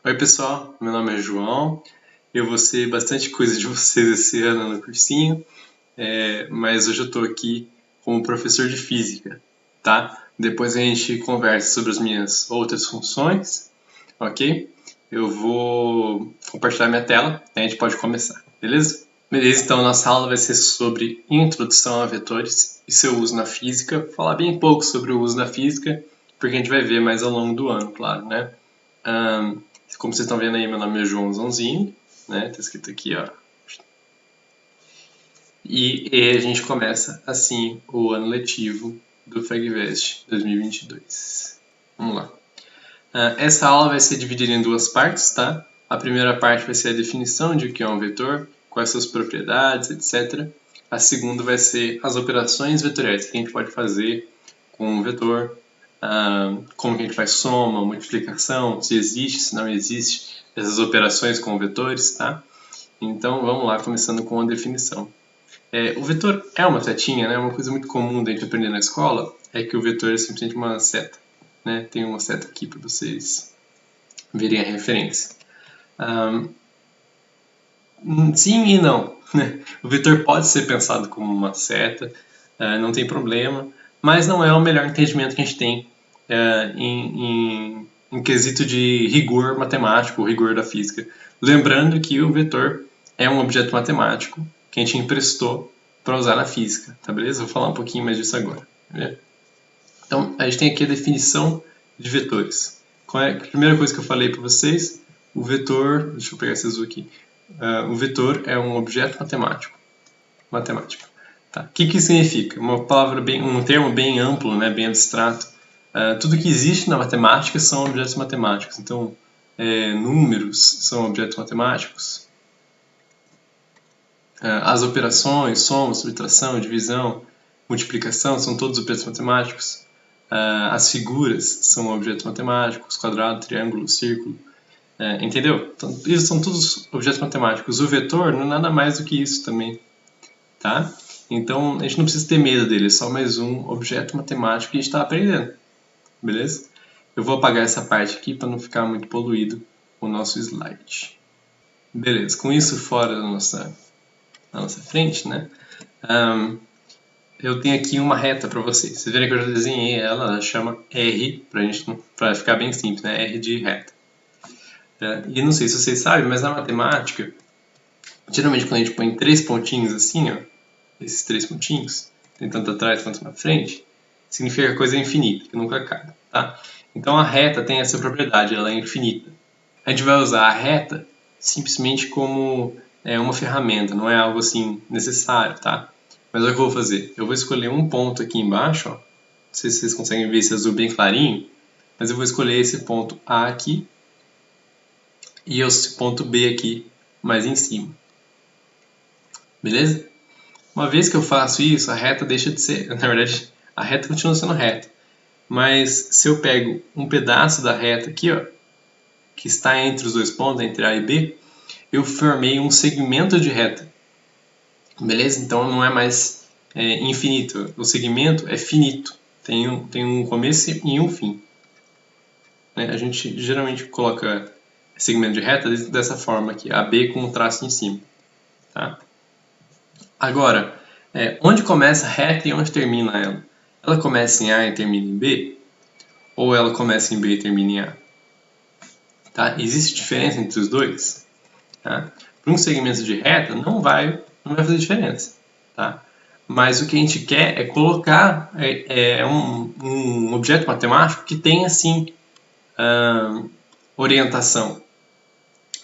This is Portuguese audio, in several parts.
Oi pessoal, meu nome é João, eu vou ser bastante coisa de vocês esse ano no cursinho, mas hoje eu estou aqui como professor de física, tá? Depois a gente conversa sobre as minhas outras funções, ok? Eu vou compartilhar minha tela e a gente pode começar, beleza? Beleza, então a nossa aula vai ser sobre introdução a vetores e seu uso na física. Vou falar bem pouco sobre o uso na física, porque a gente vai ver mais ao longo do ano, claro, né? Como vocês estão vendo aí, meu nome é João Zonzini, né? Tá escrito aqui, ó. E a gente começa assim o ano letivo do FEGVEST 2022. Vamos lá. Essa aula vai ser dividida em duas partes, tá? A primeira parte vai ser a definição de o que é um vetor, quais suas propriedades, etc. A segunda vai ser as operações vetoriais que a gente pode fazer com um vetor, como que a gente faz soma, multiplicação, se existe, se não existe, essas operações com vetores, tá? Então vamos lá, começando com a definição. O vetor é uma setinha, né? Uma coisa muito comum da gente aprender na escola é que o vetor é simplesmente uma seta, né? Tem uma seta aqui para vocês verem a referência. Sim e não. O vetor pode ser pensado como uma seta, não tem problema, mas não é o melhor entendimento que a gente tem em quesito de rigor matemático, rigor da física. Lembrando que o vetor é um objeto matemático que a gente emprestou para usar na física, tá beleza? Vou falar um pouquinho mais disso agora. Né? Então, a gente tem aqui a definição de vetores. Qual é a primeira coisa que eu falei para vocês? O vetor, deixa eu pegar esse azul aqui. O vetor é um objeto matemático. Tá. O que significa? Um termo bem amplo, né, bem abstrato. Tudo que existe na matemática são objetos matemáticos. Então, números são objetos matemáticos. As operações, soma, subtração, divisão, multiplicação, são todos objetos matemáticos. As figuras são objetos matemáticos, quadrado, triângulo, círculo. Entendeu? Então, isso são todos objetos matemáticos. O vetor não é nada mais do que isso também. Tá? Então, a gente não precisa ter medo dele, é só mais um objeto matemático que a gente está aprendendo. Beleza? Eu vou apagar essa parte aqui para não ficar muito poluído o nosso slide. Beleza, com isso fora da nossa frente, né? Eu tenho aqui uma reta para vocês. Vocês verem que eu já desenhei ela chama R, para ficar bem simples, né? R de reta. E não sei se vocês sabem, mas na matemática, geralmente quando a gente põe 3 pontinhos assim, ó, esses 3 pontinhos, tem tanto atrás quanto na frente, significa que a coisa é infinita, que nunca acaba, tá? Então a reta tem essa propriedade, ela é infinita. A gente vai usar a reta simplesmente como uma ferramenta, não é algo assim necessário, tá? Mas olha o que eu vou fazer. Eu vou escolher um ponto aqui embaixo, ó. Não sei se vocês conseguem ver esse azul bem clarinho, mas eu vou escolher esse ponto A aqui e esse ponto B aqui mais em cima. Beleza? Uma vez que eu faço isso, a reta deixa de ser... Na verdade, a reta continua sendo reta. Mas se eu pego um pedaço da reta aqui, ó, que está entre os dois pontos, entre A e B, eu formei um segmento de reta. Beleza? Então não é mais infinito. O segmento é finito. Tem um começo e um fim. A gente geralmente coloca segmento de reta dessa forma aqui, AB com um traço em cima. Tá? Agora, onde começa a reta e onde termina ela? Ela começa em A e termina em B? Ou ela começa em B e termina em A? Tá? Existe diferença entre os dois? Tá? Para um segmento de reta, não vai fazer diferença. Tá? Mas o que a gente quer é colocar um objeto matemático que tenha, assim, orientação.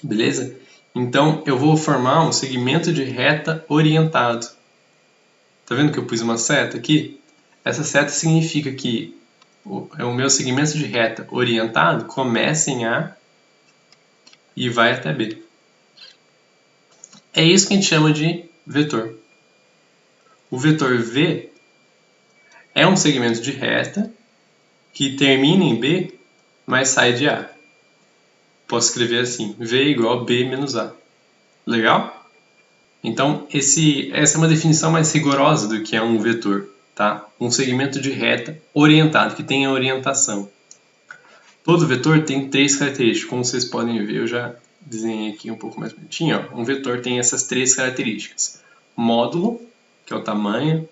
Beleza? Então, eu vou formar um segmento de reta orientado. Tá vendo que eu pus uma seta aqui? Essa seta significa que o meu segmento de reta orientado começa em A e vai até B. É isso que a gente chama de vetor. O vetor V é um segmento de reta que termina em B, mas sai de A. Posso escrever assim, V igual B menos A. Legal? Então, essa é uma definição mais rigorosa do que é um vetor. Tá? Um segmento de reta orientado, que tenha orientação. Todo vetor tem 3 características, como vocês podem ver, eu já desenhei aqui um pouco mais bonitinho. Ó. Um vetor tem essas 3 características. Módulo, que é o tamanho.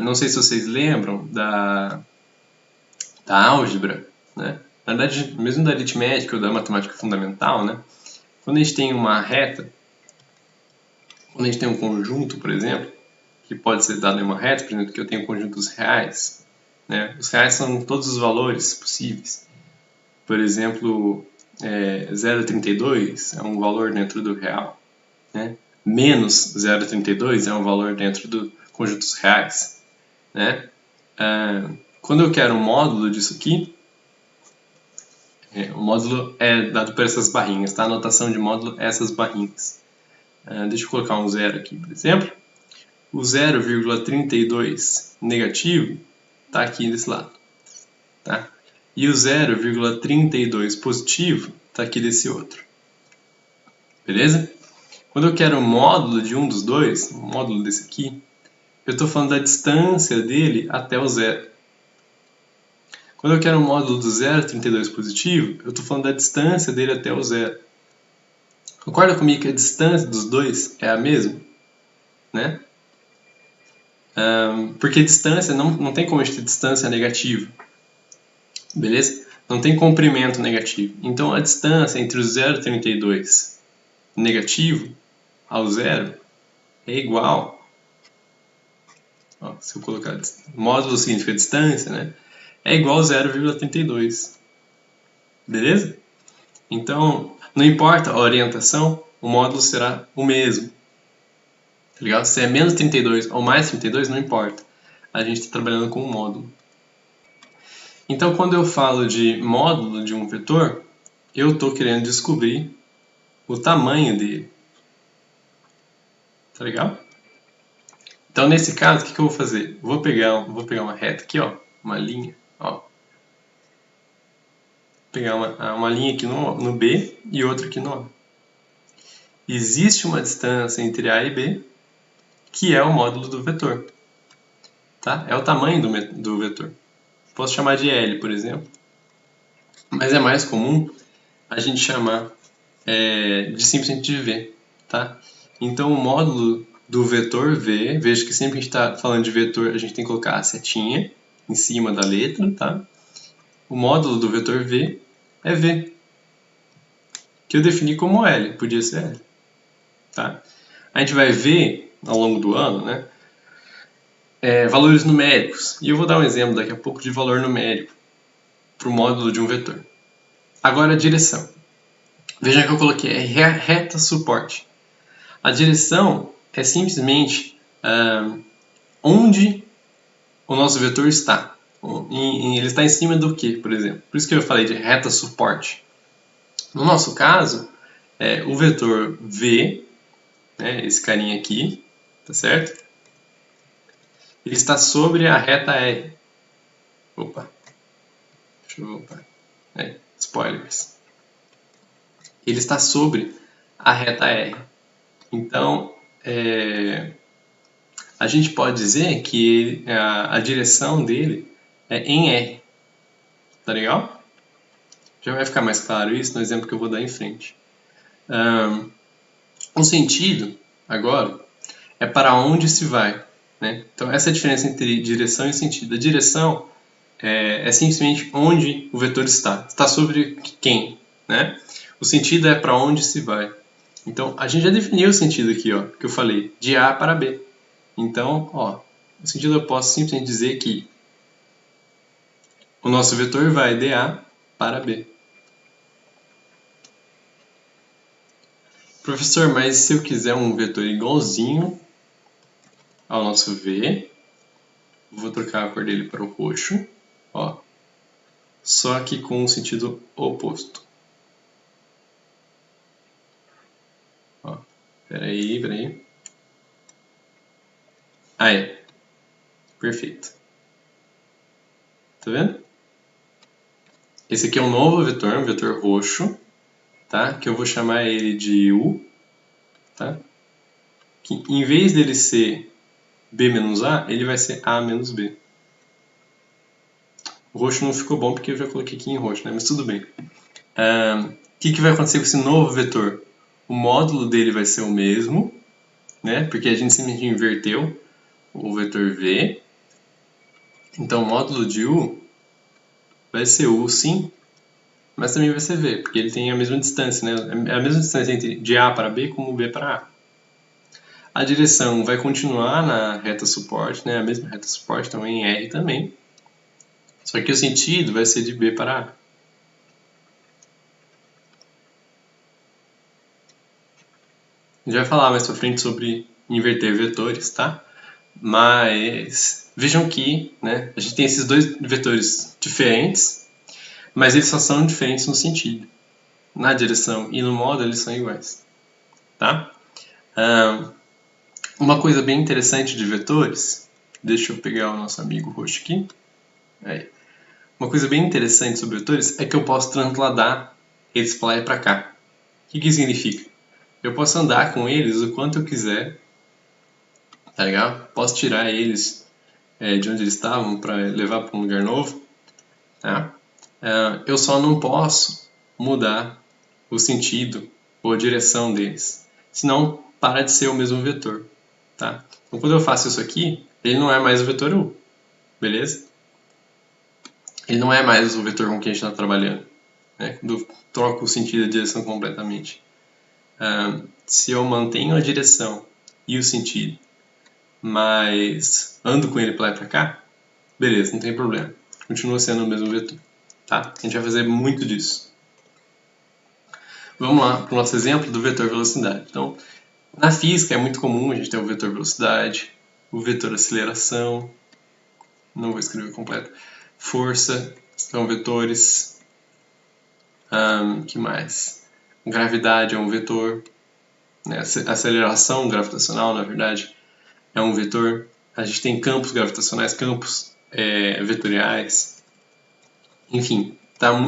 Não sei se vocês lembram da álgebra, né? Na verdade, mesmo da aritmética ou da matemática fundamental, né? Quando a gente tem uma reta, quando a gente tem um conjunto, por exemplo, que pode ser dado em uma reta, por exemplo, que eu tenho conjuntos reais, né? Os reais são todos os valores possíveis. Por exemplo, 0,32 é um valor dentro do real, né? Menos 0,32 é um valor dentro dos conjuntos reais, né? Quando eu quero um módulo disso aqui, o módulo é dado por essas barrinhas, tá? A notação de módulo é essas barrinhas. Deixa eu colocar um zero aqui, por exemplo. O 0,32 negativo está aqui desse lado, tá? E o 0,32 positivo está aqui desse outro. Beleza? Quando eu quero o módulo de um dos dois, o módulo desse aqui, eu estou falando da distância dele até o zero. Quando eu quero o módulo do 0,32 positivo, eu estou falando da distância dele até o zero. Concorda comigo que a distância dos dois é a mesma? Né? Porque distância, não tem como a gente ter distância negativa. Beleza? Não tem comprimento negativo. Então a distância entre o 0,32 negativo ao zero é igual. Ó, se eu colocar módulo significa distância, né? É igual a 0,32. Beleza? Então, não importa a orientação, o módulo será o mesmo. Tá ligado? Se é menos 32 ou mais 32, não importa. A gente está trabalhando com um módulo. Então, quando eu falo de módulo de um vetor, eu estou querendo descobrir o tamanho dele. Tá legal? Então, nesse caso, o que eu vou fazer? Vou pegar uma reta aqui, ó, uma linha. Ó. Vou pegar uma linha aqui no B e outra aqui no A. Existe uma distância entre A e B, que é o módulo do vetor. Tá? É o tamanho do vetor. Posso chamar de L, por exemplo. Mas é mais comum a gente chamar de simplesmente de V. Tá? Então, o módulo do vetor V, veja que sempre que a gente está falando de vetor, a gente tem que colocar a setinha em cima da letra. Tá? O módulo do vetor V é V, que eu defini como L, podia ser L. Tá? A gente vai ver ao longo do ano, né? Valores numéricos. E eu vou dar um exemplo daqui a pouco de valor numérico para o módulo de um vetor. Agora a direção. Veja que eu coloquei reta suporte. A direção é simplesmente onde o nosso vetor está. Ele está em cima do que, por exemplo? Por isso que eu falei de reta suporte. No nosso caso, o vetor V, né, esse carinha aqui, tá certo? Ele está sobre a reta R. Opa. Deixa eu voltar. Spoilers. Ele está sobre a reta R. Então, a gente pode dizer que a direção dele é em R. Tá legal? Já vai ficar mais claro isso no exemplo que eu vou dar em frente. O sentido, agora, é para onde se vai. Né? Então, essa é a diferença entre direção e sentido. A direção é simplesmente onde o vetor está. Está sobre quem? Né? O sentido é para onde se vai. Então, a gente já definiu o sentido aqui, ó, que eu falei, de A para B. Então, ó, o sentido eu posso simplesmente dizer que o nosso vetor vai de A para B. Professor, mas se eu quiser um vetor igualzinho ao nosso V, vou trocar a cor dele para o roxo, ó, só que com o sentido oposto. Ó, peraí. Aí, perfeito. Tá vendo? Esse aqui é um novo vetor, um vetor roxo, tá? Que eu vou chamar ele de U, tá? Que em vez dele ser B menos A, ele vai ser A menos B. O roxo não ficou bom porque eu já coloquei aqui em roxo, né? Mas tudo bem. O que vai acontecer com esse novo vetor? O módulo dele vai ser o mesmo, né? Porque a gente simplesmente inverteu o vetor v. Então, o módulo de u vai ser u, sim, mas também vai ser v, porque ele tem a mesma distância, né? É a mesma distância entre de a para b como b para a. A direção vai continuar na reta suporte, né? A mesma reta suporte, então em R também. Só que o sentido vai ser de B para A. A gente vai falar mais pra frente sobre inverter vetores, tá? Mas vejam que, né, a gente tem esses dois vetores diferentes, mas eles só são diferentes no sentido. Na direção e no modo eles são iguais, tá? Uma coisa bem interessante de vetores, deixa eu pegar o nosso amigo roxo aqui. Aí. Uma coisa bem interessante sobre vetores é que eu posso transladar eles para lá e para cá. O que significa? Eu posso andar com eles o quanto eu quiser, tá legal? Posso tirar eles de onde eles estavam para levar para um lugar novo, tá? Eu só não posso mudar o sentido ou a direção deles, senão para de ser o mesmo vetor, tá? Então quando eu faço isso aqui, ele não é mais o vetor U, beleza? Ele não é mais o vetor com que a gente está trabalhando, né? Quando eu troco o sentido e a direção completamente. Se eu mantenho a direção e o sentido, mas ando com ele para lá e para cá, beleza, não tem problema. Continua sendo o mesmo vetor, tá? A gente vai fazer muito disso. Vamos lá para o nosso exemplo do vetor velocidade. Então, na física é muito comum a gente ter o vetor velocidade, o vetor aceleração, não vou escrever completo, força, são vetores, que mais? Gravidade é um vetor, né? Aceleração gravitacional, na verdade, é um vetor. A gente tem campos gravitacionais, campos vetoriais, enfim,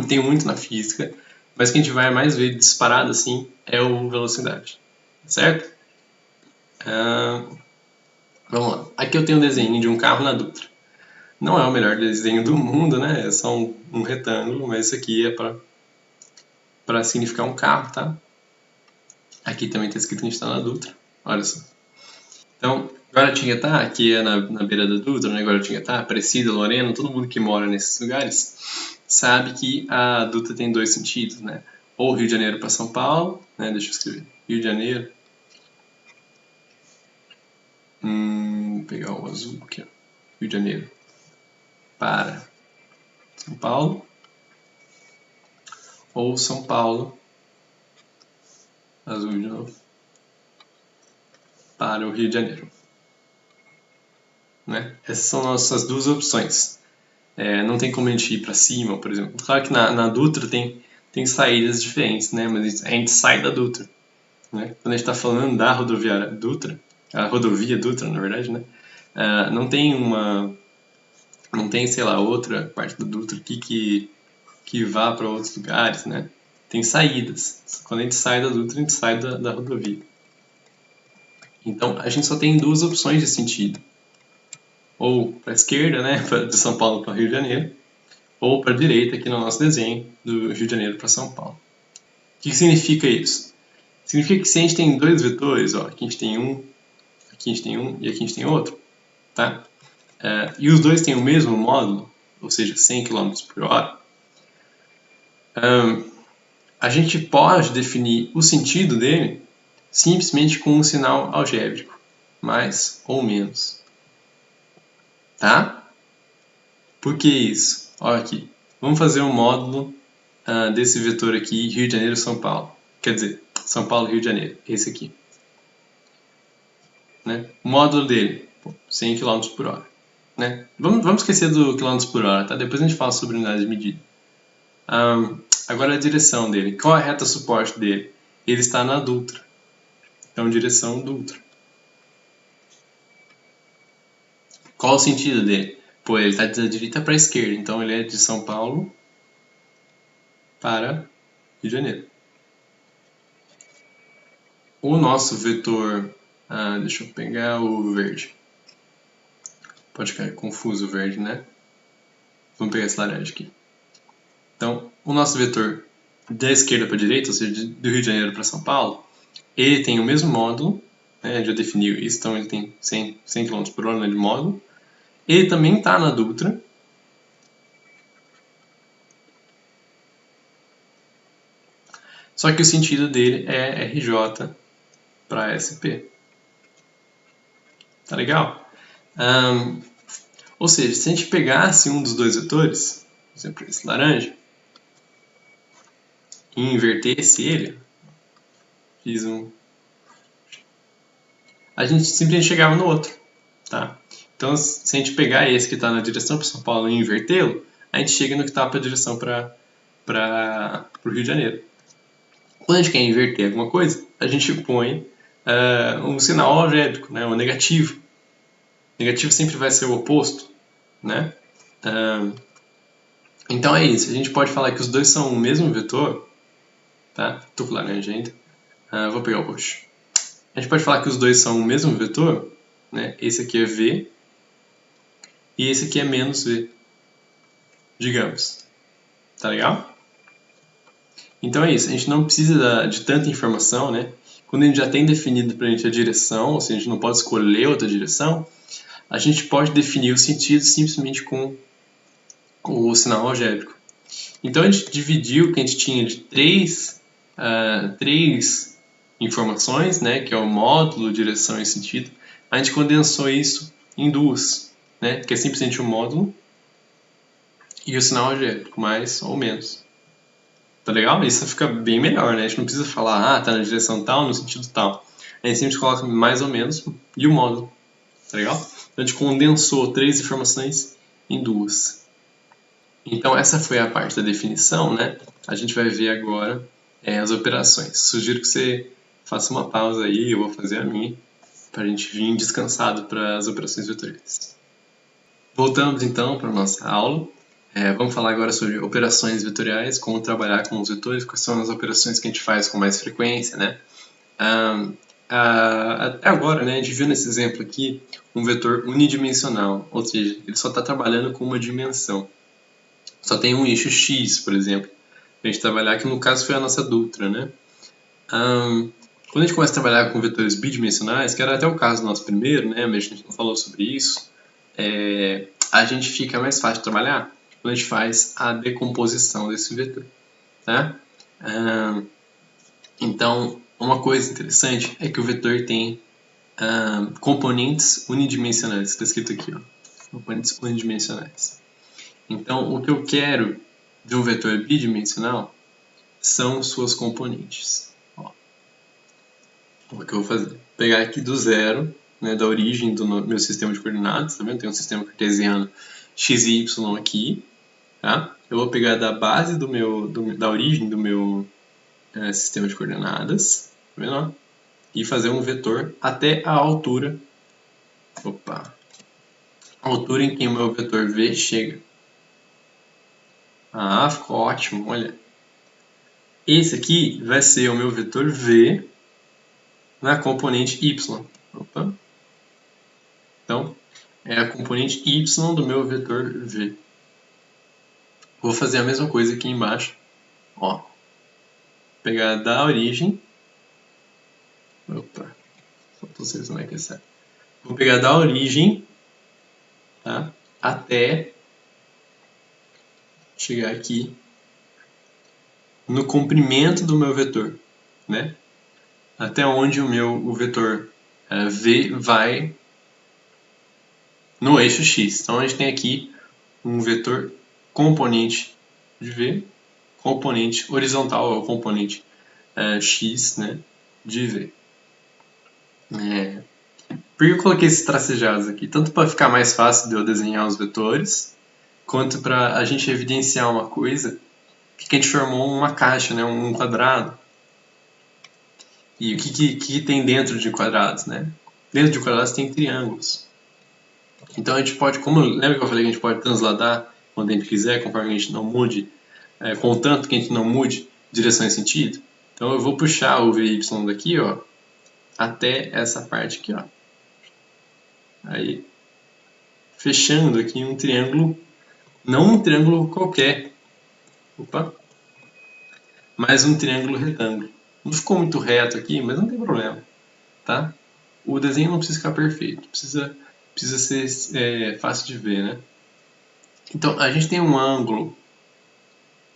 tem muito na física, mas o que a gente vai mais ver disparado assim é o velocidade, certo? Vamos lá. Aqui eu tenho um desenho de um carro na Dutra. Não é o melhor desenho do mundo, né? É só um retângulo, mas isso aqui é para significar um carro, tá? Aqui também está escrito que a gente está na Dutra. Olha só. Então, Guaratinguetá, que é na beira da Dutra, né? Guaratinguetá, Aparecida, Lorena, todo mundo que mora nesses lugares sabe que a Dutra tem dois sentidos, né? Ou Rio de Janeiro para São Paulo, né? Deixa eu escrever. Rio de Janeiro. Vou pegar o azul aqui, ó. Rio de Janeiro para São Paulo. Ou São Paulo, azul de novo, para o Rio de Janeiro. Né? Essas são nossas duas opções. Não tem como a gente ir para cima, por exemplo. Claro que na Dutra tem saídas diferentes, né? Mas a gente sai da Dutra. Né? Quando a gente está falando da rodoviária Dutra, a rodovia Dutra, na verdade, né? Não tem, sei lá, outra parte da Dutra aqui que vá para outros lugares, né? Tem saídas. Quando a gente sai da Dutra, a gente sai da rodovia. Então, a gente só tem duas opções de sentido. Ou para a esquerda, né, de São Paulo para o Rio de Janeiro, ou para a direita, aqui no nosso desenho, do Rio de Janeiro para São Paulo. O que significa isso? Significa que se a gente tem dois vetores, ó, aqui a gente tem um e aqui a gente tem outro, tá? E os dois têm o mesmo módulo, ou seja, 100 km por hora, a gente pode definir o sentido dele simplesmente com um sinal algébrico, mais ou menos. Tá? Por que isso? Olha aqui. Vamos fazer um módulo desse vetor aqui, Rio de Janeiro, São Paulo. Quer dizer, São Paulo, Rio de Janeiro. Esse aqui. Né? O módulo dele, 100 km por hora. Né? Vamos esquecer do km por hora, tá? Depois a gente fala sobre unidade de medida. Agora a direção dele. Qual a reta suporte dele? Ele está na Dutra. Então, direção Dutra. Qual o sentido dele? Pô, ele está da direita para a esquerda. Então, ele é de São Paulo para Rio de Janeiro. O nosso vetor... deixa eu pegar o verde. Pode ficar confuso o verde, né? Vamos pegar esse laranja aqui. Então, o nosso vetor da esquerda para a direita, ou seja, do Rio de Janeiro para São Paulo, ele tem o mesmo módulo, né, já definiu isso, então ele tem 100 km por hora de módulo. Ele também está na Dutra. Só que o sentido dele é RJ para SP. Tá legal? Ou seja, se a gente pegasse um dos dois vetores, por exemplo, esse laranja, e invertesse ele, a gente simplesmente chegava no outro. Tá? Então, se a gente pegar esse que está na direção para São Paulo e invertê-lo, a gente chega no que está para a direção para o Rio de Janeiro. Quando a gente quer inverter alguma coisa, a gente põe um sinal algébrico, né, um negativo. Negativo sempre vai ser o oposto, né? Então é isso. A gente pode falar que os dois são o mesmo vetor, tá? Tô com laranja ainda. Vou pegar o roxo. A gente pode falar que os dois são o mesmo vetor, né? Esse aqui é V e esse aqui é menos V, digamos. Tá legal? Então é isso. A gente não precisa de tanta informação, né? Quando a gente já tem definido para a gente a direção, ou seja, a gente não pode escolher outra direção, a gente pode definir o sentido simplesmente com o sinal algébrico. Então a gente dividiu o que a gente tinha de três informações, né, que é o módulo, direção e sentido. A gente condensou isso em duas, né, que é simplesmente o módulo e o sinal algébrico, mais ou menos. Tá legal? Isso fica bem melhor, né? A gente não precisa falar, tá na direção tal, no sentido tal. A gente sempre coloca mais ou menos e o módulo. Tá legal? Então a gente condensou três informações em duas. Então essa foi a parte da definição, né? A gente vai ver agora as operações. Sugiro que você faça uma pausa aí, eu vou fazer a minha, para a gente vir descansado para as operações vetoriais. Voltamos então para a nossa aula. Vamos falar agora sobre operações vetoriais, como trabalhar com os vetores, quais são as operações que a gente faz com mais frequência, né? Até agora, né, a gente viu nesse exemplo aqui um vetor unidimensional, ou seja, ele só está trabalhando com uma dimensão. Só tem um eixo X, por exemplo, para a gente trabalhar, que no caso foi a nossa Dutra, né? Quando a gente começa a trabalhar com vetores bidimensionais, que era até o caso do nosso primeiro, né, mas a gente não falou sobre isso, a gente fica mais fácil de trabalhar quando a gente faz a decomposição desse vetor, tá? Então, uma coisa interessante é que o vetor tem componentes unidimensionais, está escrito aqui, ó, componentes unidimensionais. Então, o que eu quero de um vetor bidimensional são suas componentes. Ó. O que eu vou fazer? Vou pegar aqui do zero, né, da origem do meu sistema de coordenadas, tá vendo? Tem um sistema cartesiano x e y aqui, tá? Eu vou pegar da base da origem do meu sistema de coordenadas, tá vendo? E fazer um vetor até a altura, a altura em que o meu vetor v chega. Ficou ótimo, olha. Esse aqui vai ser o meu vetor v na componente y. Então, é a componente y do meu vetor v. Vou fazer a mesma coisa aqui embaixo. Ó, pegar da origem. Só para vocês como é que é certo. Vou pegar da origem, tá, até chegar aqui no comprimento do meu vetor, né? Até onde o vetor v vai no eixo x. Então a gente tem aqui um vetor componente de v, componente horizontal é o componente x, né, de v. Por que eu coloquei esses tracejados aqui? Tanto para ficar mais fácil de eu desenhar os vetores, quanto para a gente evidenciar uma coisa que a gente formou uma caixa, né, um quadrado. E o que tem dentro de quadrados, né? Dentro de quadrados tem triângulos. Então a gente pode, lembra que eu falei que a gente pode transladar quando a gente quiser, conforme a gente não mude, contanto que a gente não mude direção e sentido? Então eu vou puxar o VY daqui, ó, até essa parte aqui, ó. Aí, fechando aqui um triângulo Não um triângulo qualquer. Opa! Mas um triângulo retângulo. Não ficou muito reto aqui, mas não tem problema, tá? O desenho não precisa ficar perfeito, precisa ser fácil de ver, né? Então, a gente tem um ângulo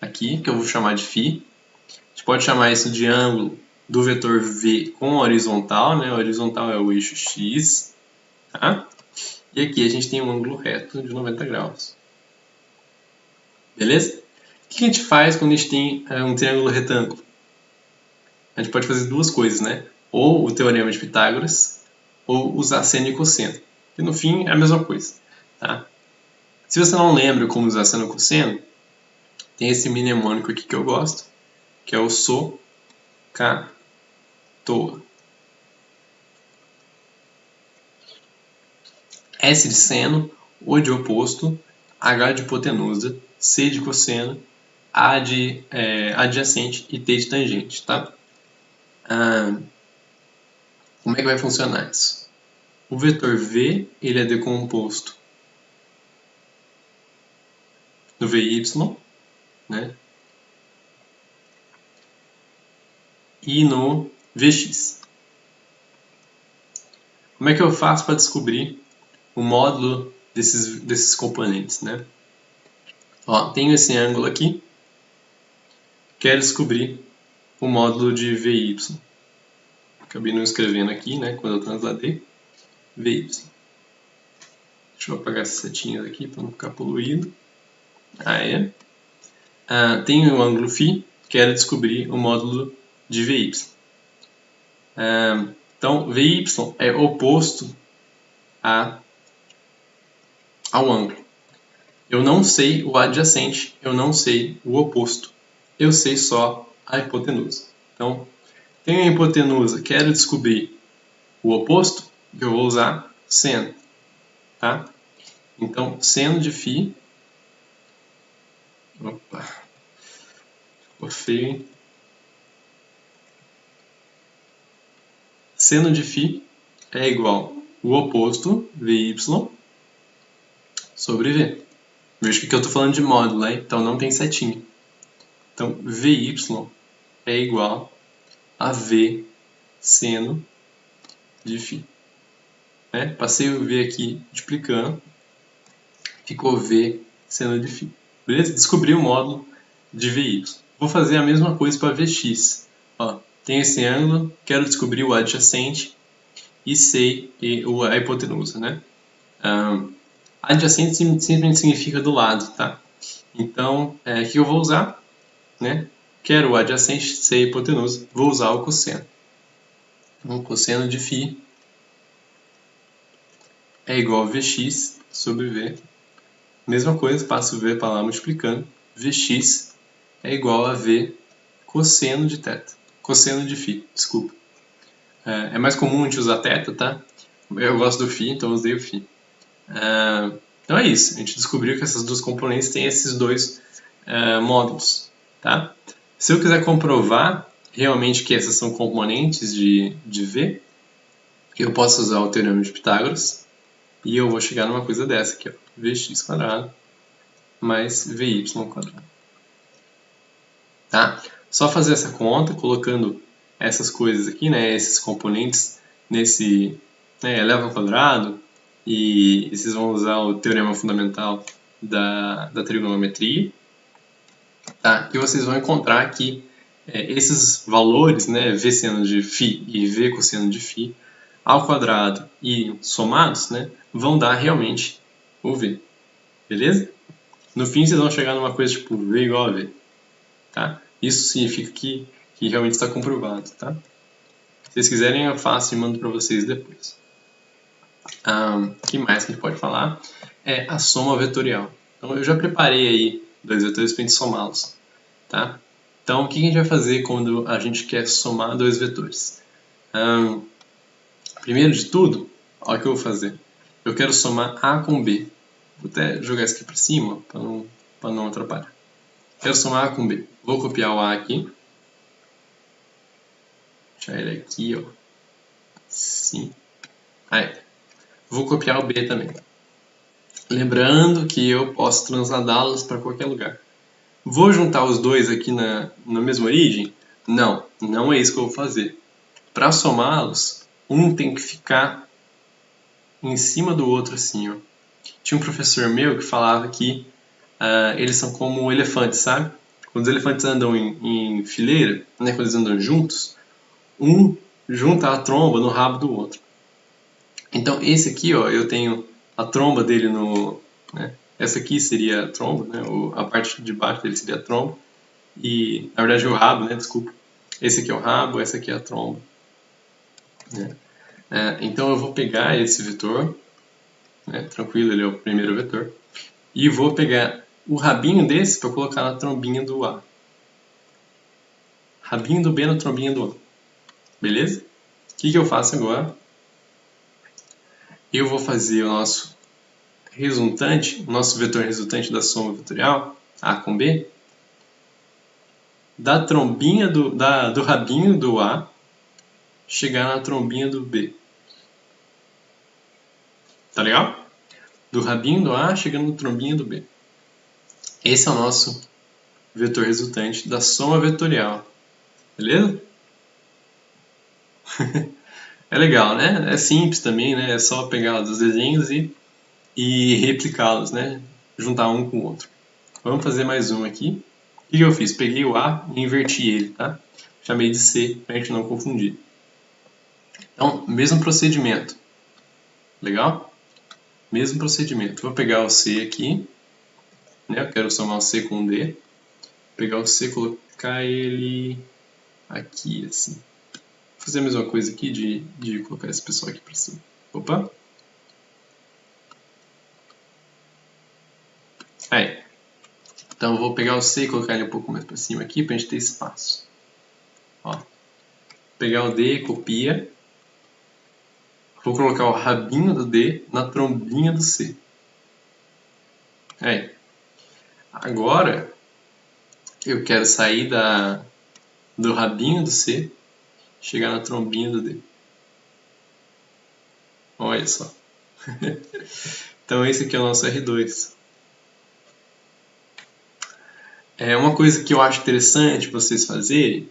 aqui, que eu vou chamar de φ. A gente pode chamar isso de ângulo do vetor v com horizontal, né? O horizontal é o eixo x, tá? E aqui a gente tem um ângulo reto de 90 graus. Beleza? O que a gente faz quando a gente tem um triângulo retângulo? A gente pode fazer duas coisas, né? Ou o teorema de Pitágoras, ou usar seno e cosseno. E no fim é a mesma coisa, tá? Se você não lembra como usar seno e cosseno, tem esse mnemônico aqui que eu gosto, que é o SO, K, TOA. S de seno, O de oposto, H de hipotenusa, C de cosseno, A de adjacente e T de tangente, tá? Como é que vai funcionar isso? O vetor V ele é decomposto no VY, né? E no Vx. Como é que eu faço para descobrir o módulo desses componentes, né? Ó, tenho esse ângulo aqui, quero descobrir o módulo de VY. Acabei não escrevendo aqui, né, quando eu transladei. VY. Deixa eu apagar essas setinhas aqui para não ficar poluído. Tenho o ângulo φ, quero descobrir o módulo de VY. Então, VY é oposto ao ângulo. Eu não sei o adjacente, eu não sei o oposto. Eu sei só a hipotenusa. Então, tenho a hipotenusa, quero descobrir o oposto, eu vou usar seno, tá? Então, seno de φ... Opa, ficou feio, hein? Seno de φ é igual o oposto, VY, sobre V. Veja que aqui eu estou falando de módulo, né? Então não tem setinha. Então, VY é igual a V seno de φ. Né? Passei o V aqui multiplicando, ficou V seno de φ. Beleza? Descobri o módulo de VY. Vou fazer a mesma coisa para Vx. Ó, tenho esse ângulo, quero descobrir o adjacente e sei a hipotenusa, né? Adjacente simplesmente significa do lado, tá? Então, o que eu vou usar? Né? Quero o adjacente, sei a hipotenusa, vou usar o cosseno. Então, cosseno de φ é igual a Vx sobre V. Mesma coisa, passo o V para lá multiplicando. Vx é igual a V cosseno de θ. Cosseno de φ, desculpa. É mais comum a gente usar θ, tá? Eu gosto do φ, então usei o φ. Então é isso, a gente descobriu que essas duas componentes têm esses dois módulos, tá? Se eu quiser comprovar realmente que essas são componentes de V, eu posso usar o teorema de Pitágoras e eu vou chegar numa coisa dessa aqui, ó, Vx² mais Vy². Tá? Só fazer essa conta, colocando essas coisas aqui, né, esses componentes nesse eleva ao quadrado, e vocês vão usar o teorema fundamental da trigonometria, tá? E vocês vão encontrar que esses valores, né, V seno de φ e V cosseno de φ, ao quadrado e somados, né, vão dar realmente o V. Beleza? No fim, vocês vão chegar numa coisa tipo V igual a V. Tá? Isso significa que realmente está comprovado. Tá? Se vocês quiserem, eu faço e mando para vocês depois. O que mais que a gente pode falar? É a soma vetorial. Então, eu já preparei aí dois vetores para a gente somá-los. Tá? Então, o que a gente vai fazer quando a gente quer somar dois vetores? Primeiro de tudo, olha o que eu vou fazer. Eu quero somar A com B. Vou até jogar isso aqui para cima, para não atrapalhar. Quero somar A com B. Vou copiar o A aqui. Deixar ele aqui, ó. Sim. Aí. Vou copiar o B também. Lembrando que eu posso transladá-los para qualquer lugar. Vou juntar os dois aqui na mesma origem? Não, não é isso que eu vou fazer. Para somá-los, um tem que ficar em cima do outro assim, ó. Tinha um professor meu que falava que eles são como elefantes, sabe? Quando os elefantes andam em fileira, né, quando eles andam juntos, um junta a tromba no rabo do outro. Então esse aqui, ó, eu tenho a tromba dele no... Né, essa aqui seria a tromba, né, a parte de baixo dele seria a tromba. E, na verdade, o rabo, né, desculpa. Esse aqui é o rabo, essa aqui é a tromba. Né? Então eu vou pegar esse vetor, né, tranquilo, ele é o primeiro vetor, e vou pegar o rabinho desse para colocar na trombinha do A. Rabinho do B na trombinha do A. Beleza? O que eu faço agora? Eu vou fazer o nosso resultante, o nosso vetor resultante da soma vetorial, A com B, da trombinha do rabinho do A chegar na trombinha do B. Tá legal? Do rabinho do A chegando no trombinho do B. Esse é o nosso vetor resultante da soma vetorial. Beleza? É legal, né? É simples também, né? É só pegar os desenhos e replicá-los, né? Juntar um com o outro. Vamos fazer mais um aqui. O que eu fiz? Peguei o A e inverti ele, tá? Chamei de C para a gente não confundir. Então, mesmo procedimento. Legal? Mesmo procedimento. Vou pegar o C aqui, né? Eu quero somar o C com o D. Vou pegar o C e colocar ele aqui, assim. Vou fazer a mesma coisa aqui de colocar esse pessoal aqui para cima. Opa! Aí. Então eu vou pegar o C e colocar ele um pouco mais para cima aqui para a gente ter espaço. Ó. Pegar o D, copia. Vou colocar o rabinho do D na trombinha do C. Aí. Agora eu quero sair do rabinho do C, chegar na trombinha do D. Olha só. Então esse aqui é o nosso R2. Uma coisa que eu acho interessante vocês fazerem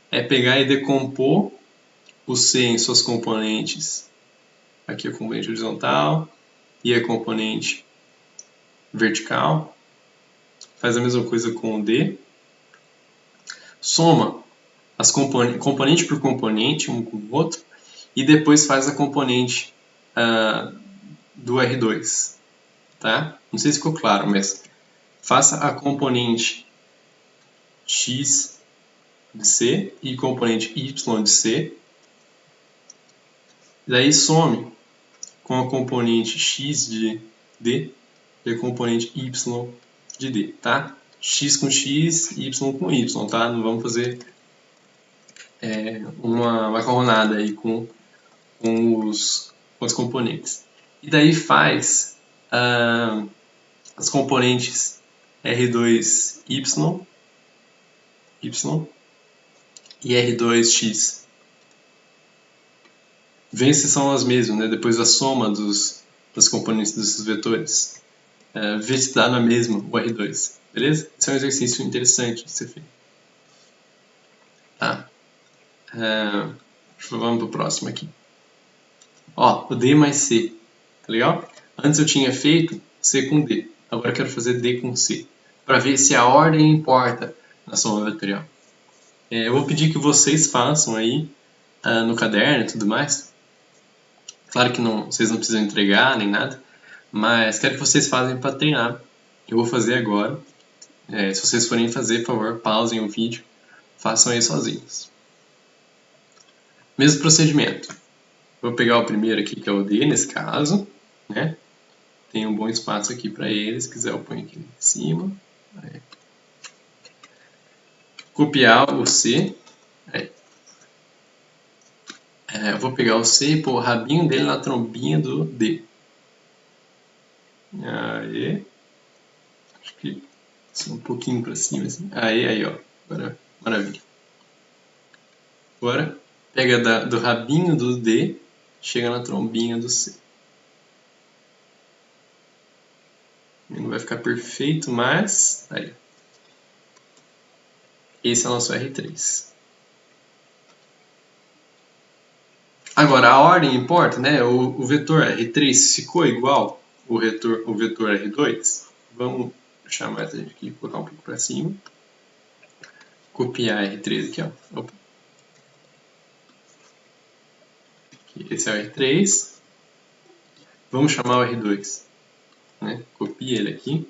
é pegar e decompor o C em suas componentes. Aqui é a componente horizontal e a componente vertical. Faz a mesma coisa com o D. Soma as componente por componente, um com o outro, e depois faz a componente do R2. Tá? Não sei se ficou claro, mas faça a componente X de C e componente Y de C. Daí some com a componente X de D e a componente Y de D, tá? X com X, Y com Y, tá? Não vamos fazer uma macarronada aí com as componentes. E daí faz as componentes R2Y, Y e R2X. Vê se são as mesmas, né? Depois da soma das componentes desses vetores. Vê se dá na mesma o R2. Beleza? Esse é um exercício interessante de ser feito. Tá? Vamos pro próximo aqui. Ó, o D mais C. Tá legal? Antes eu tinha feito C com D. Agora eu quero fazer D com C. Para ver se a ordem importa na soma vetorial. Eu vou pedir que vocês façam aí no caderno e tudo mais. Claro que vocês não precisam entregar nem nada, mas quero que vocês façam para treinar. Eu vou fazer agora. Se vocês forem fazer, por favor, pausem o vídeo, façam aí sozinhos. Mesmo procedimento. Vou pegar o primeiro aqui, que é o D, nesse caso, né? Tem um bom espaço aqui para ele, se quiser eu ponho aqui em cima. Aí. Copiar o C. Eu vou pegar o C e pôr o rabinho dele na trombinha do D. Aí. Acho que um pouquinho para cima assim. Aí, ó. Agora, maravilha. Agora, pega do rabinho do D, chega na trombinha do C. vai ficar perfeito, mas... Aí. Esse é o nosso R3. Agora, a ordem importa, né? O vetor R3 ficou igual o vetor R2. Vamos chamar essa gente aqui, colocar um pouco para cima. Copiar R3 aqui, ó. Opa. Esse é o R3. Vamos chamar o R2. Né? Copia ele aqui.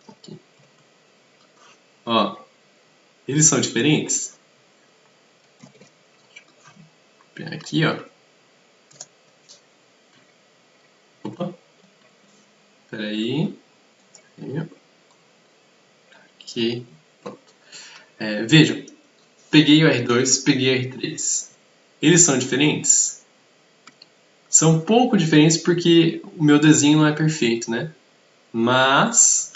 Aqui. Ó, eles são diferentes? Copiar aqui, ó. Opa. Espera aí. Aqui. Pronto. Vejam. Peguei o R2, peguei o R3. Eles são diferentes? São um pouco diferentes porque o meu desenho não é perfeito, né? Mas,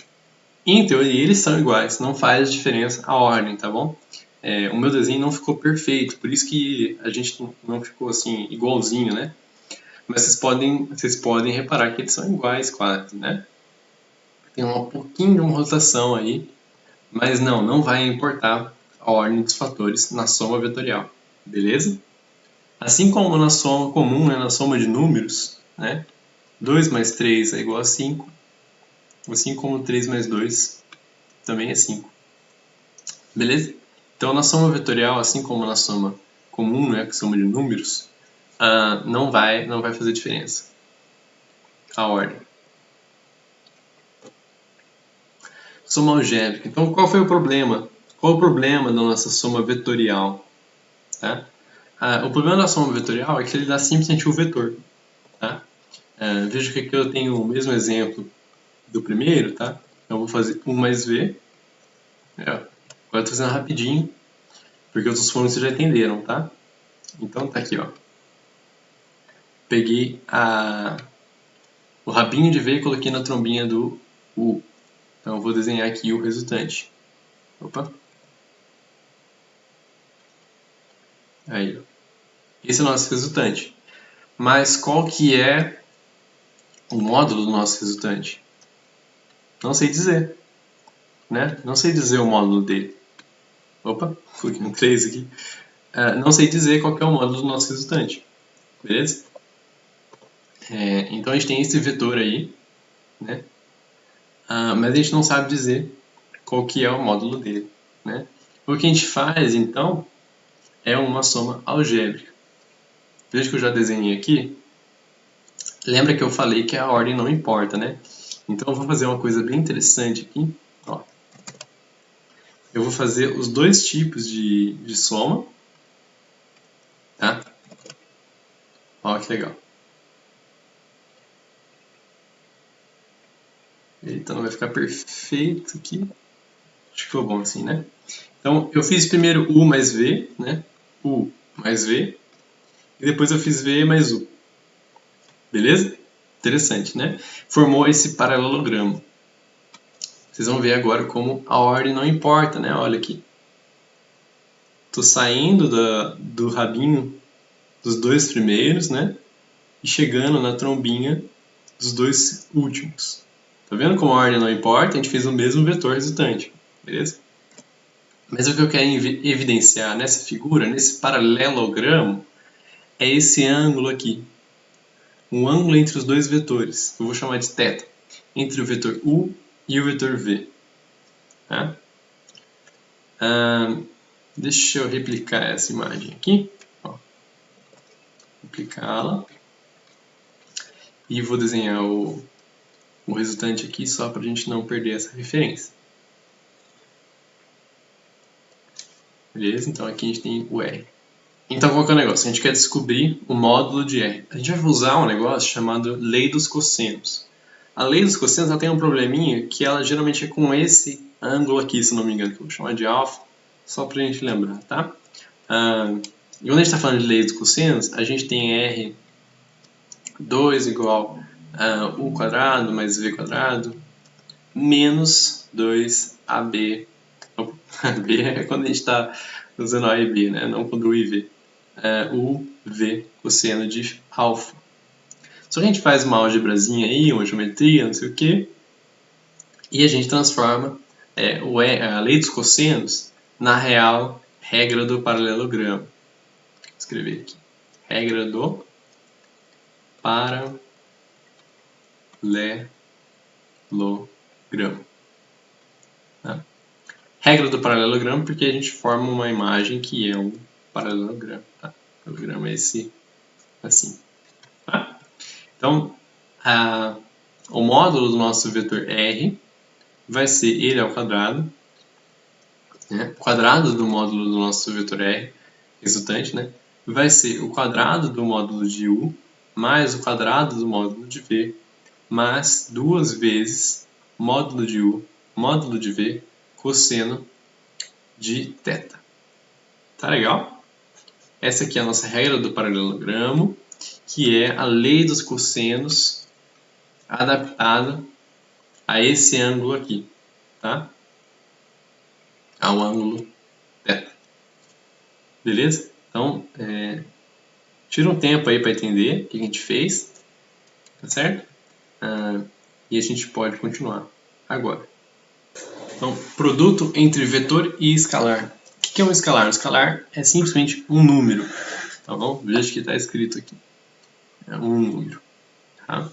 em teoria, eles são iguais. Não faz diferença a ordem, tá bom? O meu desenho não ficou perfeito, por isso que a gente não ficou assim, igualzinho, né? Mas vocês podem reparar que eles são iguais quase, né? Tem um pouquinho de uma rotação aí, mas não vai importar a ordem dos fatores na soma vetorial, beleza? Assim como na soma comum, né, na soma de números, né, 2 mais 3 é igual a 5, assim como 3 mais 2 também é 5. Beleza? Então, na soma vetorial, assim como na soma comum, né, que soma de números, não vai fazer diferença a ordem. Soma algébrica. Então, qual foi o problema? Qual o problema da nossa soma vetorial? Tá? O problema da soma vetorial é que ele dá simplesmente o vetor. Tá? Veja que aqui eu tenho o mesmo exemplo do primeiro, tá? Então, eu vou fazer 1 mais V. Agora eu estou fazendo rapidinho, porque outros fórmulas vocês já entenderam, tá? Então, tá aqui, ó. Peguei o rabinho de V e coloquei na trombinha do U. Então, eu vou desenhar aqui o resultante. Opa! Aí, ó. Esse é o nosso resultante. Mas qual que é o módulo do nosso resultante? Não sei dizer. Né? Não sei dizer o módulo dele. Opa, coloquei um 3 aqui. Não sei dizer qual que é o módulo do nosso resultante. Beleza? Então a gente tem esse vetor aí, né? Mas a gente não sabe dizer qual que é o módulo dele, né? O que a gente faz, então, é uma soma algébrica. Veja que eu já desenhei aqui. Lembra que eu falei que a ordem não importa, né? Então eu vou fazer uma coisa bem interessante aqui. Ó. Eu vou fazer os dois tipos de soma. Tá? Ó, que legal. Eita, não vai ficar perfeito aqui. Acho que ficou bom assim, né? Então, eu fiz primeiro U mais V, né? U mais V. E depois eu fiz V mais U. Beleza? Interessante, né? Formou esse paralelogramo. Vocês vão ver agora como a ordem não importa, né? Olha aqui. Estou saindo do rabinho dos dois primeiros, né? E chegando na trombinha dos dois últimos. Tá vendo como a ordem não importa? A gente fez o mesmo vetor resultante. Beleza? Mas o que eu quero evidenciar nessa figura, nesse paralelogramo, é esse ângulo aqui. Um ângulo entre os dois vetores, eu vou chamar de θ, entre o vetor U e o vetor V. Tá? Deixa eu replicar essa imagem aqui. Replicá-la. E vou desenhar o resultante aqui só para a gente não perder essa referência. Beleza? Então aqui a gente tem o R. Então qual que é o negócio? A gente quer descobrir o módulo de R. A gente vai usar um negócio chamado lei dos cossenos. A lei dos cossenos ela tem um probleminha que ela geralmente é com esse ângulo aqui, se não me engano, que eu vou chamar de alfa, só para a gente lembrar, tá? E quando a gente está falando de lei dos cossenos, a gente tem R2 igual a U quadrado mais V quadrado menos 2AB. B é quando a gente está usando A e B, né? Não quando U e V. UV cosseno de alfa. Só que a gente faz uma algebrazinha aí, uma geometria, não sei o que, e a gente transforma a lei dos cossenos na real regra do paralelogramo. Vou escrever aqui. Regra do paralelogramo. Tá? Regra do paralelogramo porque a gente forma uma imagem que é um paralelogramo. Tá? O paralelogramo é esse assim. Tá? Então, o módulo do nosso vetor R vai ser ele ao quadrado. Né? O quadrado do módulo do nosso vetor R resultante, né? Vai ser o quadrado do módulo de U mais o quadrado do módulo de V mais 2 vezes módulo de U, módulo de V, cosseno de θ. Tá legal? Essa aqui é a nossa regra do paralelogramo, que é a lei dos cossenos adaptada a esse ângulo aqui, tá? Ao ângulo θ. Beleza? Então, tira um tempo aí para entender o que a gente fez, tá certo? E a gente pode continuar agora. Então, produto entre vetor e escalar. O que é um escalar? Um escalar é simplesmente um número, tá bom? Veja que está escrito aqui. É um número. Tá?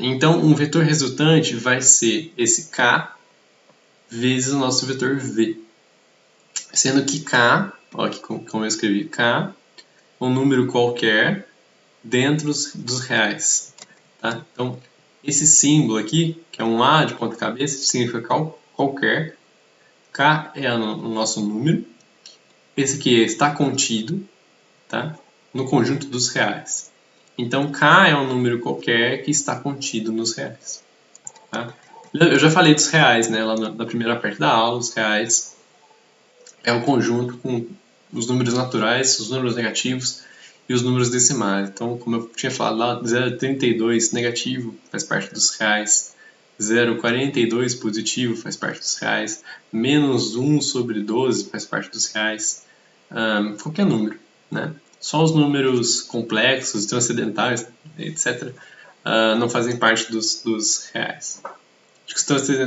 Então, um vetor resultante vai ser esse K vezes o nosso vetor V. Sendo que K, ó, aqui como eu escrevi, K, um número qualquer dentro dos reais. Tá? Então, esse símbolo aqui, que é um A de ponta cabeça, significa qualquer. K é o nosso número. Esse aqui está contido, tá? No conjunto dos reais. Então, K é um número qualquer que está contido nos reais. Tá? Eu já falei dos reais, né? Lá na primeira parte da aula, os reais é o conjunto com os números naturais, os números negativos e os números decimais. Então, como eu tinha falado lá, 0,32 negativo faz parte dos reais, 0,42 positivo faz parte dos reais, menos 1 sobre 12 faz parte dos reais, qualquer número, né? Só os números complexos, transcendentais, etc., não fazem parte dos reais. Acho que os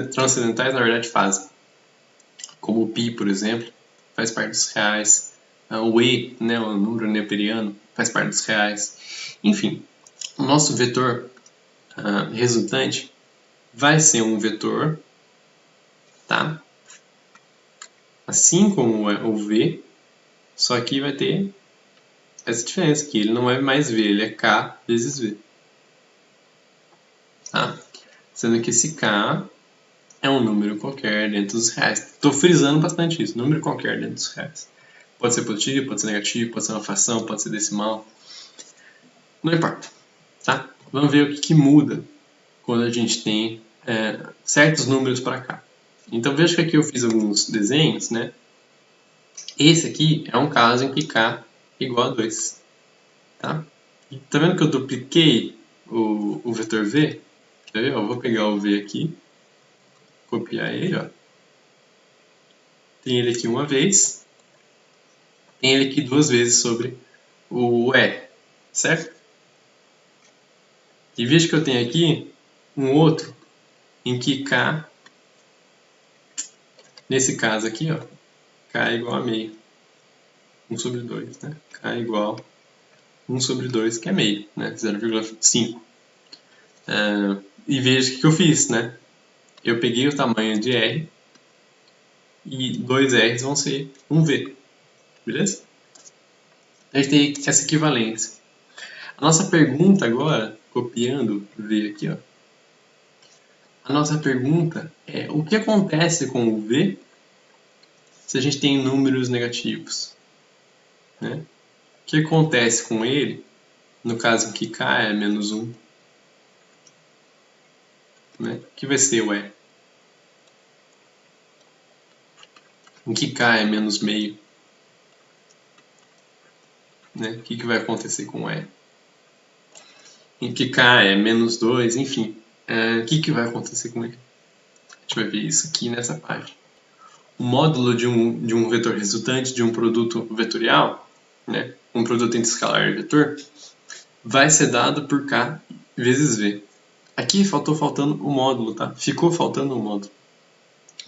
transcendentais, na verdade, fazem. Como o π, por exemplo, faz parte dos reais. O E, né, o número neperiano, faz parte dos reais. Enfim, o nosso vetor resultante vai ser um vetor, tá? Assim como o V, só que vai ter essa diferença aqui. Ele não é mais V, ele é K vezes V. Tá? Sendo que esse K é um número qualquer dentro dos reais. Estou frisando bastante isso, número qualquer dentro dos reais. Pode ser positivo, pode ser negativo, pode ser uma fração, pode ser decimal. Não importa. Tá? Vamos ver o que muda quando a gente tem certos números para cá. Então veja que aqui eu fiz alguns desenhos, né? Esse aqui é um caso em que K é igual a 2. Tá? Tá vendo que eu dupliquei o vetor V? Quer ver? Eu vou pegar o V aqui, copiar ele, ó. Tem ele aqui uma vez, tem ele aqui duas vezes sobre o E, certo? E veja que eu tenho aqui um outro em que K, nesse caso aqui, ó, K é igual a meio. 1 sobre 2, né? K é igual a 1 sobre 2, que é meio, né? 0,5. E veja o que eu fiz, né? Eu peguei o tamanho de R e 2 R's vão ser 1V. Beleza? A gente tem essa equivalência. A nossa pergunta agora, copiando V aqui, ó. A nossa pergunta é: o que acontece com o V se a gente tem números negativos? Né? O que acontece com ele no caso em que K é menos 1? Né? O que vai ser o E? Em que K é menos meio? Né? O que vai acontecer com o E? Em que K é menos 2, enfim. O que vai acontecer com ele? A gente vai ver isso aqui nessa página. O módulo de um vetor resultante de um produto vetorial, né? Um produto entre escalar e vetor, vai ser dado por K vezes V. Aqui faltando o módulo, tá? Ficou faltando o módulo.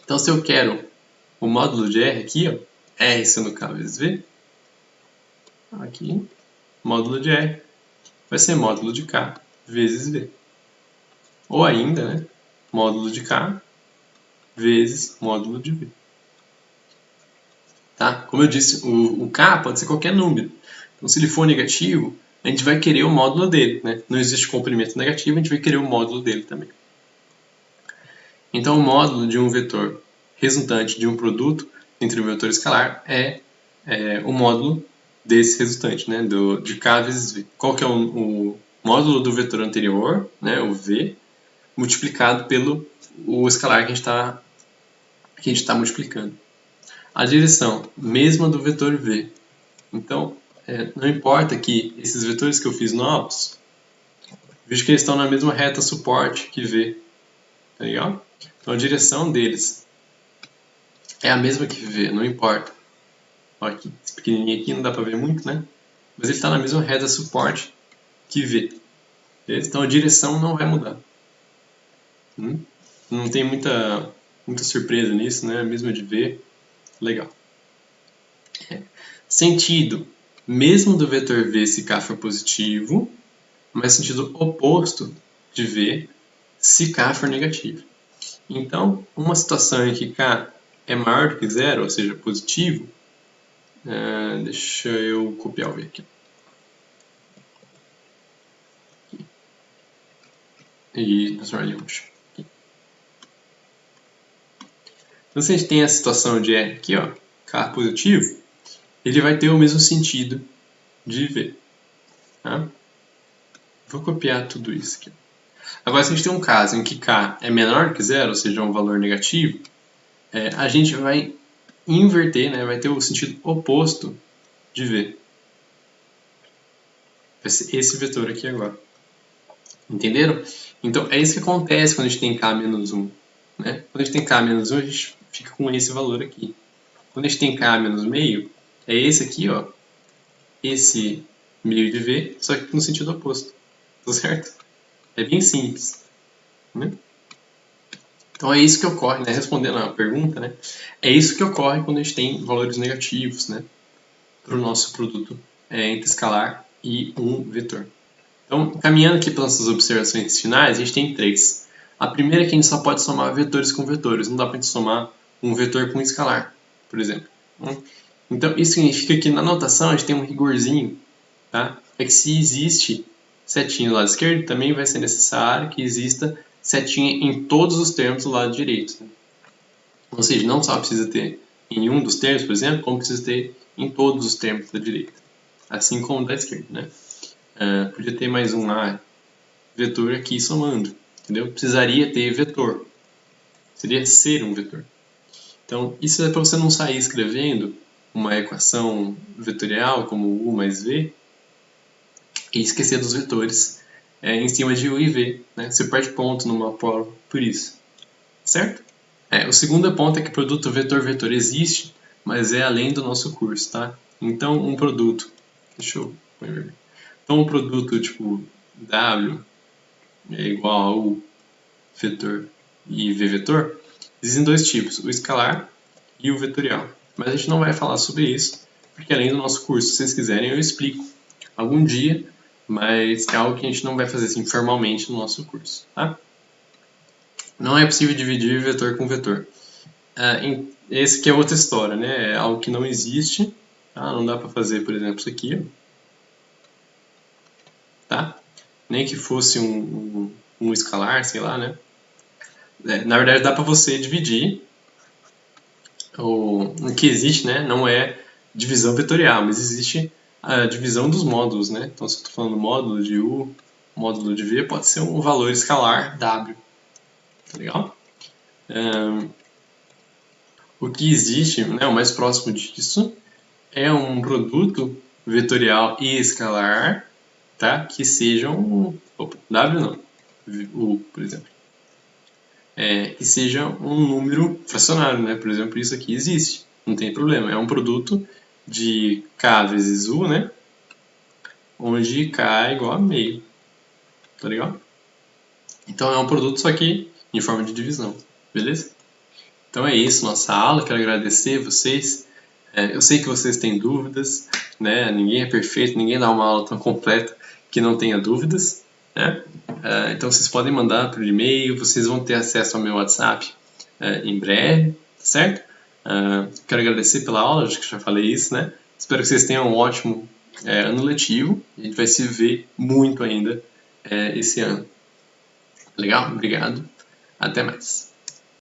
Então, se eu quero o módulo de R aqui, ó, R sendo K vezes V, aqui, módulo de R, vai ser módulo de K vezes V. Ou ainda, né, módulo de K vezes módulo de V. Tá? Como eu disse, o K pode ser qualquer número. Então, se ele for negativo, a gente vai querer o módulo dele, né? Não existe comprimento negativo, a gente vai querer o módulo dele também. Então, o módulo de um vetor resultante de um produto entre um vetor escalar é o módulo desse resultante, né? De K vezes V. Qual que é o módulo do vetor anterior, né? O V, multiplicado pelo o escalar que a gente está multiplicando. A direção mesma do vetor V. Então, não importa que esses vetores que eu fiz novos, vejo que eles estão na mesma reta suporte que V. Tá legal? Então, a direção deles é a mesma que V, não importa. Olha aqui, esse pequenininho aqui não dá para ver muito, né? Mas ele está na mesma reta suporte que V. Beleza? Então, a direção não vai mudar. Não tem muita surpresa nisso, né? A mesma de V. Legal. Sentido, mesmo do vetor V se K for positivo, mas sentido oposto de V se K for negativo. Então, uma situação em que K é maior do que zero, ou seja, positivo, deixa eu copiar o V aqui. E transformar em roxo. Então, se a gente tem a situação de R aqui, ó, K positivo, ele vai ter o mesmo sentido de V. Tá? Vou copiar tudo isso aqui. Agora, se a gente tem um caso em que K é menor que zero, ou seja, um valor negativo, a gente vai inverter, né? Vai ter o sentido oposto de V. Vai ser esse vetor aqui agora. Entenderam? Então, é isso que acontece quando a gente tem K menos 1. Né? Quando a gente tem K menos 1, a gente fica com esse valor aqui. Quando a gente tem K menos meio, é esse aqui, ó. Esse meio de V, só que no sentido oposto. Tá certo? É bem simples. Né? Então é isso que ocorre, né? Respondendo a pergunta, né? É isso que ocorre quando a gente tem valores negativos, né? Para o nosso produto entre escalar e um vetor. Então, caminhando aqui pelas nossas observações finais, a gente tem três. A primeira é que a gente só pode somar vetores com vetores. Não dá para a gente somar um vetor com um escalar, por exemplo. Então, isso significa que na notação a gente tem um rigorzinho, tá? É que se existe setinha do lado esquerdo, também vai ser necessário que exista setinha em todos os termos do lado direito. Né? Ou seja, não só precisa ter em um dos termos, por exemplo, como precisa ter em todos os termos da direita. Assim como da esquerda, né? Podia ter mais um vetor aqui somando, entendeu? Precisaria ter vetor. Seria ser um vetor. Então, isso é para você não sair escrevendo uma equação vetorial como U mais V e esquecer dos vetores em cima de U e V. Né? Você perde ponto numa prova por isso. Certo? O segundo ponto é que o produto vetor-vetor existe, mas é além do nosso curso. Tá? Então, um produto... Deixa eu pôr. Então, um produto tipo W é igual a U vetor e V vetor, existem dois tipos, o escalar e o vetorial. Mas a gente não vai falar sobre isso, porque além do nosso curso, se vocês quiserem, eu explico algum dia, mas é algo que a gente não vai fazer assim formalmente no nosso curso. Tá? Não é possível dividir vetor com vetor. Esse aqui é outra história, né? É algo que não existe. Tá? Não dá para fazer, por exemplo, isso aqui. Tá? Nem que fosse um escalar, sei lá, né? Na verdade, dá para você dividir. O que existe, né? Não é divisão vetorial, mas existe a divisão dos módulos, né? Então, se eu estou falando módulo de U, módulo de V, pode ser um valor escalar W. Tá legal? O que existe, né, o mais próximo disso, é um produto vetorial e escalar, tá? Que sejam... W não. U, por exemplo. Que seja um número fracionário, né? Por exemplo, isso aqui existe. Não tem problema. É um produto de K vezes U, né? onde K é igual a meio. Tá legal? Então é um produto só que em forma de divisão, beleza? Então é isso, nossa aula. Quero agradecer vocês. Eu sei que vocês têm dúvidas, né? Ninguém é perfeito, ninguém dá uma aula tão completa que não tenha dúvidas, né? Então vocês podem mandar por e-mail, vocês vão ter acesso ao meu WhatsApp em breve, certo? Quero agradecer pela aula, acho que já falei isso, né? Espero que vocês tenham um ótimo ano letivo. A gente vai se ver muito ainda esse ano. Legal? Obrigado. Até mais.